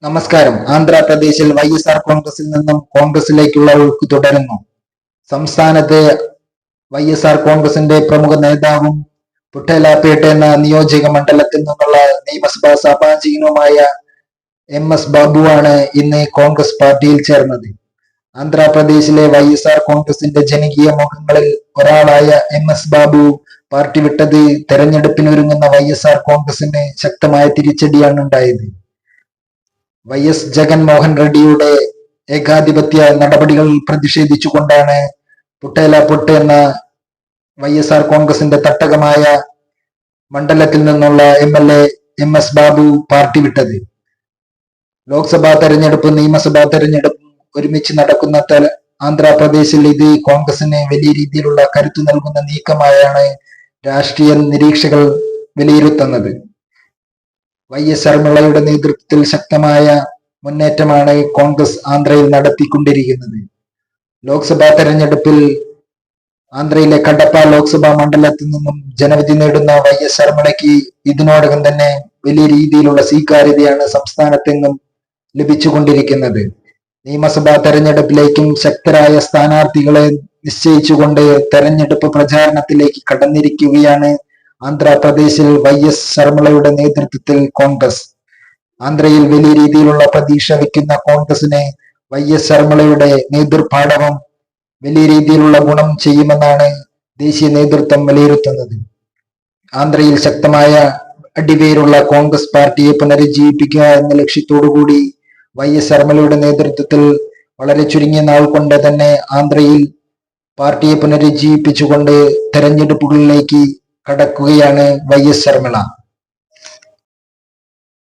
നമസ്കാരം. ആന്ധ്രാപ്രദേശിൽ വൈഎസ്ആർ കോൺഗ്രസിൽ നിന്നും കോൺഗ്രസിലേക്കുള്ള ഒഴുക്ക് തുടരുന്നു. സംസ്ഥാനത്തെ വൈഎസ്ആർ കോൺഗ്രസിന്റെ പ്രമുഖ നേതാവും പുട്ടേലാപേട്ട എന്ന നിയോജക മണ്ഡലത്തിൽ നിന്നുള്ള നിയമസഭാ സാമാജികനുമായ എം.എസ്. ബാബുവാണ് ഇന്ന് കോൺഗ്രസ് പാർട്ടിയിൽ ചേർന്നത്. ആന്ധ്രാപ്രദേശിലെ വൈഎസ്ആർ കോൺഗ്രസിന്റെ ജനകീയ മുഖങ്ങളിൽ ഒരാളായ എം.എസ്. ബാബു പാർട്ടി വിട്ടത് തെരഞ്ഞെടുപ്പിനൊരുങ്ങുന്ന വൈഎസ്ആർ കോൺഗ്രസിന് ശക്തമായ തിരിച്ചടിയാണ് ഉണ്ടായത്. വൈഎസ് ജഗൻമോഹൻ റെഡ്ഡിയുടെ ഏകാധിപത്യ നടപടികൾ പ്രതിഷേധിച്ചുകൊണ്ടാണ് പുട്ടേലാപേട്ട എന്ന വൈഎസ്ആർ കോൺഗ്രസിന്റെ തട്ടകമായ മണ്ഡലത്തിൽ നിന്നുള്ള എം.എൽ.എ. എം.എസ്. ബാബു പാർട്ടി വിട്ടത്. ലോക്സഭാ തെരഞ്ഞെടുപ്പും നിയമസഭാ തെരഞ്ഞെടുപ്പും ഒരുമിച്ച് നടക്കുന്ന ആന്ധ്രാപ്രദേശിൽ ഇത് കോൺഗ്രസിന് വലിയ രീതിയിലുള്ള കരുത്തു നൽകുന്ന നീക്കമായാണ് രാഷ്ട്രീയ നിരീക്ഷകർ വിലയിരുത്തുന്നത്. വൈ.എസ്. ശർമിളയുടെ നേതൃത്വത്തിൽ ശക്തമായ മുന്നേറ്റമാണ് കോൺഗ്രസ് ആന്ധ്രയിൽ നടത്തിക്കൊണ്ടിരിക്കുന്നത്. ലോക്സഭാ തെരഞ്ഞെടുപ്പിൽ ആന്ധ്രയിലെ കഡപ്പ ലോക്സഭാ മണ്ഡലത്തിൽ നിന്നും ജനവിധി നേടുന്ന വൈ.എസ്. ശർമിളയ്ക്ക് ഇതിനോടകം തന്നെ വലിയ രീതിയിലുള്ള സ്വീകാര്യതയാണ് സംസ്ഥാനത്തെങ്ങും ലഭിച്ചുകൊണ്ടിരിക്കുന്നത്. നിയമസഭാ തെരഞ്ഞെടുപ്പിലേക്കും ശക്തരായ സ്ഥാനാർത്ഥികളെ നിശ്ചയിച്ചുകൊണ്ട് തെരഞ്ഞെടുപ്പ് പ്രചാരണത്തിലേക്ക് കടന്നിരിക്കുകയാണ് ആന്ധ്രാപ്രദേശിൽ വൈ.എസ്. ശർമിളയുടെ നേതൃത്വത്തിൽ കോൺഗ്രസ്. ആന്ധ്രയിൽ വലിയ രീതിയിലുള്ള പ്രതീക്ഷ വയ്ക്കുന്ന കോൺഗ്രസിന് വൈ.എസ്. ശർമിളയുടെ നേതൃപാടവം വലിയ രീതിയിലുള്ള ഗുണം ചെയ്യുമെന്നാണ് ദേശീയ നേതൃത്വം വിലയിരുത്തുന്നത്. ആന്ധ്രയിൽ ശക്തമായ അടിവേരുള്ള കോൺഗ്രസ് പാർട്ടിയെ പുനരുജ്ജീവിപ്പിക്കുക എന്ന ലക്ഷ്യത്തോടുകൂടി വൈ.എസ്. ശർമിളയുടെ നേതൃത്വത്തിൽ വളരെ ചുരുങ്ങിയ നാൾ കൊണ്ട് തന്നെ ആന്ധ്രയിൽ പാർട്ടിയെ പുനരുജ്ജീവിപ്പിച്ചുകൊണ്ട് തെരഞ്ഞെടുപ്പുകളിലേക്ക് കടക്കുകയാണ് വൈ.എസ്. ശർമിള.